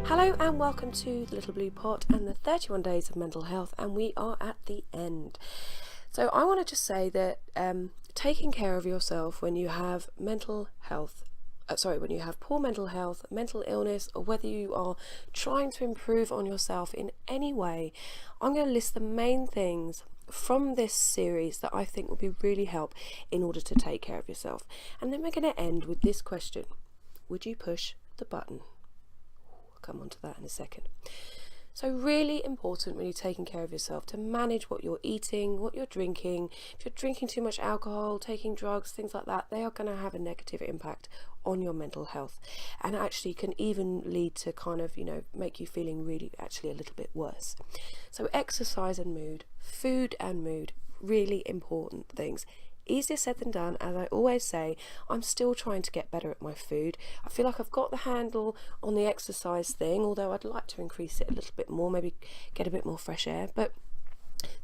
Hello and welcome to the Little Blue Pot and the 31 Days of Mental Health, and we are at the end. So I want to just say that taking care of yourself when you have mental health, when you have poor mental health, mental illness, or whether you are trying to improve on yourself in any way, I'm going to list the main things from this series that I think will be really help in order to take care of yourself. And then we're going to end with this question: would you push the button? I'll come on to that in a second. So really important when you're taking care of yourself to manage what you're eating, what you're drinking. If you're drinking too much alcohol, taking drugs, things like that, they are going to have a negative impact on your mental health, and actually can even lead to kind of, make you feeling really actually a little bit worse. So exercise and mood, food and mood, really important things. Easier said than done. As I always say, I'm still trying to get better at my food. I feel like I've got the handle on the exercise thing, although I'd like to increase it a little bit more, maybe get a bit more fresh air. But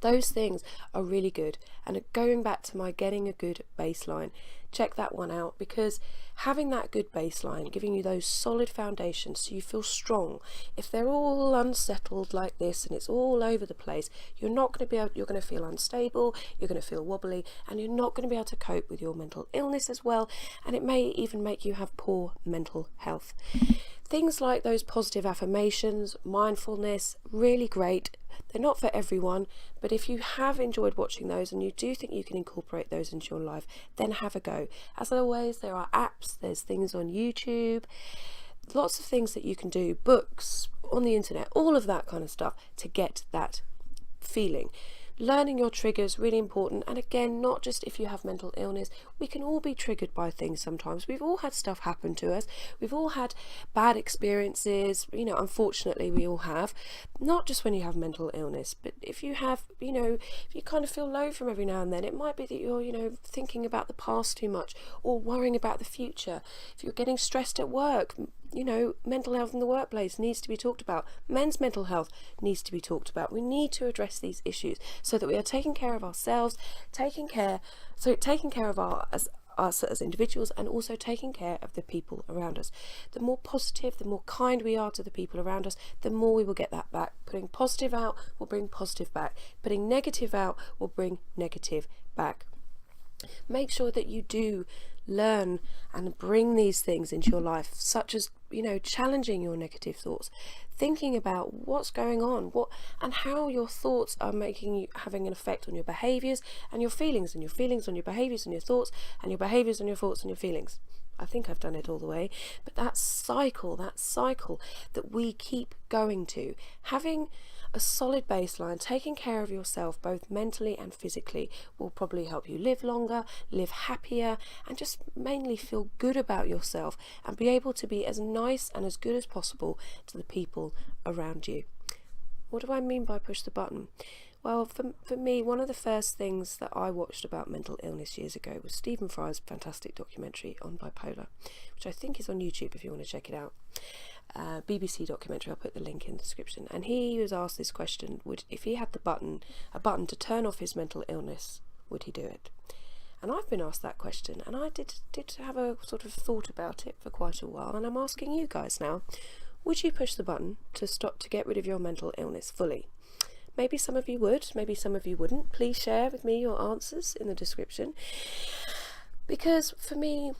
those things are really good. And going back to my getting a good baseline, check that one out, because having that good baseline, giving you those solid foundations so you feel strong. If they're all unsettled like this and it's all over the place, you're not going to be able, you're going to feel unstable, you're going to feel wobbly, and you're not going to be able to cope with your mental illness as well, and it may even make you have poor mental health. Things like those positive affirmations, mindfulness, really great. They're not for everyone, but if you have enjoyed watching those and you do think you can incorporate those into your life, then have a go. As always, there are apps, there's things on YouTube, lots of things that you can do, books, on the internet, all of that kind of stuff to get that feeling. Learning your triggers, really important. And again, not just if you have mental illness, we can all be triggered by things sometimes. We've all had stuff happen to us. We've all had bad experiences, unfortunately we all have. Not just when you have mental illness, but if you have, if you kind of feel low from every now and then, it might be that you're, thinking about the past too much or worrying about the future. If you're getting stressed at work, mental health in the workplace needs to be talked about. Men's mental health needs to be talked about. We need to address these issues so that we are taking care of ourselves, taking care of us as individuals, and also taking care of the people around us. The more positive, the more kind we are to the people around us, the more we will get that back. Putting positive out will bring positive back. Putting negative out will bring negative back. Make sure that you do learn and bring these things into your life, such as challenging your negative thoughts, thinking about what's going on, and how your thoughts are having an effect on your behaviors and your feelings, and your feelings on your behaviors and your thoughts, and your behaviors on your thoughts and your feelings. I think I've done it all the way, but that cycle that we keep going to, having a solid baseline, taking care of yourself both mentally and physically, will probably help you live longer, live happier, and just mainly feel good about yourself and be able to be as nice and as good as possible to the people around you. What do I mean by push the button? Well, for me, one of the first things that I watched about mental illness years ago was Stephen Fry's fantastic documentary on bipolar, which I think is on YouTube if you want to check it out. BBC documentary, I'll put the link in the description. And he was asked this question: if he had a button to turn off his mental illness, would he do it? And I've been asked that question, and I did have a sort of thought about it for quite a while, and I'm asking you guys now: would you push the button to get rid of your mental illness fully? Maybe some of you would, maybe some of you wouldn't. Please share with me your answers in the description, because for me,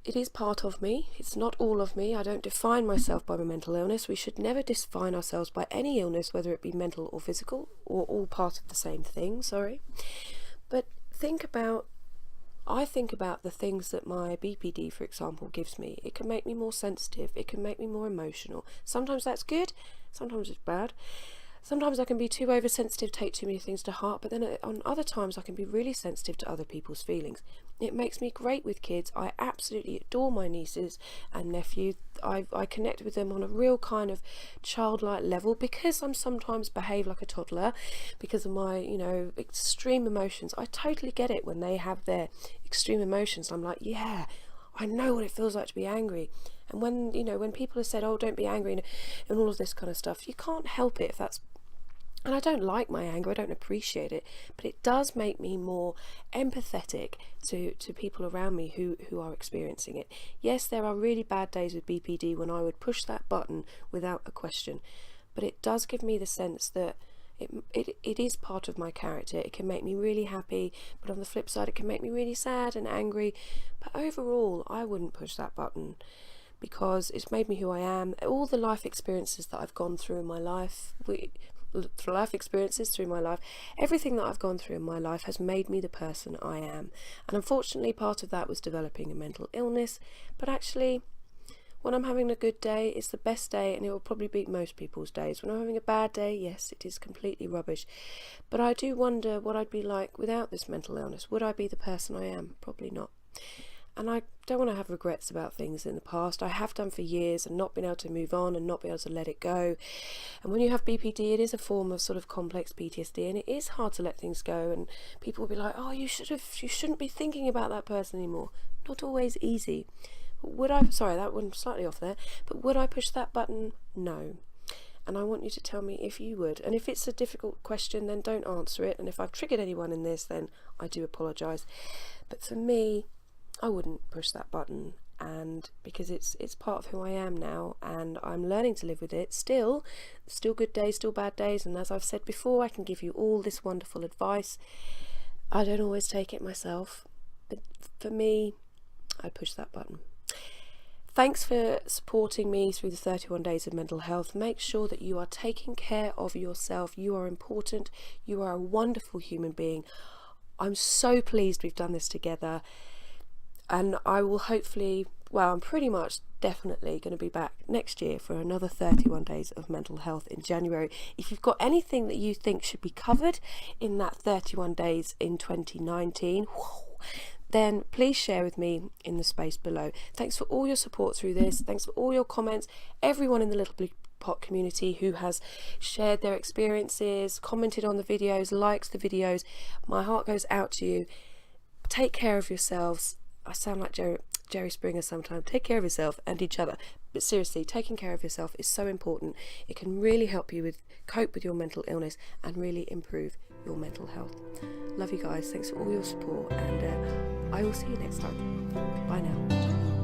it is part of me. It's not all of me. I don't define myself by my mental illness. We should never define ourselves by any illness, whether it be mental or physical, or all part of the same thing, But I think about the things that my BPD, for example, gives me. It can make me more sensitive. It can make me more emotional. Sometimes that's good. Sometimes it's bad. Sometimes I can be too oversensitive, take too many things to heart, but then on other times I can be really sensitive to other people's feelings. It makes me great with kids. I absolutely adore my nieces and nephews. I connect with them on a real kind of childlike level, because I'm sometimes behave like a toddler because of my, extreme emotions. I totally get it when they have their extreme emotions. I'm like, yeah, I know what it feels like to be angry. And when people have said, oh, don't be angry, and all of this kind of stuff, you can't help it if that's And I don't like my anger, I don't appreciate it, but it does make me more empathetic to people around me who are experiencing it. Yes, there are really bad days with BPD when I would push that button without a question, but it does give me the sense that it is part of my character. It can make me really happy, but on the flip side it can make me really sad and angry. But overall, I wouldn't push that button, because it's made me who I am. All the life experiences that I've gone through in my life, everything that I've gone through in my life has made me the person I am. And unfortunately, part of that was developing a mental illness, but actually, when I'm having a good day, it's the best day, and it will probably beat most people's days. When I'm having a bad day, yes, it is completely rubbish. But I do wonder what I'd be like without this mental illness. Would I be the person I am? Probably not. And I don't want to have regrets about things in the past. I have done for years and not been able to move on and not be able to let it go. And when you have BPD, it is a form of sort of complex PTSD, and it is hard to let things go. And people will be like, oh, you shouldn't be thinking about that person anymore. Not always easy. Would I, sorry, that went slightly off there, but would I push that button? No. And I want you to tell me if you would. And if it's a difficult question, then don't answer it. And if I've triggered anyone in this, then I do apologise. But for me, I wouldn't push that button, and because it's part of who I am now, and I'm learning to live with it. Still good days, still bad days, and as I've said before, I can give you all this wonderful advice. I don't always take it myself, but for me, I push that button. Thanks for supporting me through the 31 days of mental health. Make sure that you are taking care of yourself. You are important. You are a wonderful human being. I'm so pleased we've done this together. And I will hopefully, well, I'm pretty much definitely going to be back next year for another 31 days of mental health in January. If you've got anything that you think should be covered in that 31 days in 2019, then please share with me in the space below. Thanks for all your support through this. Thanks for all your comments. Everyone in the Little Blue Pot community who has shared their experiences, commented on the videos, likes the videos. My heart goes out to you. Take care of yourselves. I sound like Jerry Springer sometimes. Take care of yourself and each other. But seriously, taking care of yourself is so important. It can really help you cope with your mental illness and really improve your mental health. Love you guys. Thanks for all your support, and I will see you next time. Bye now.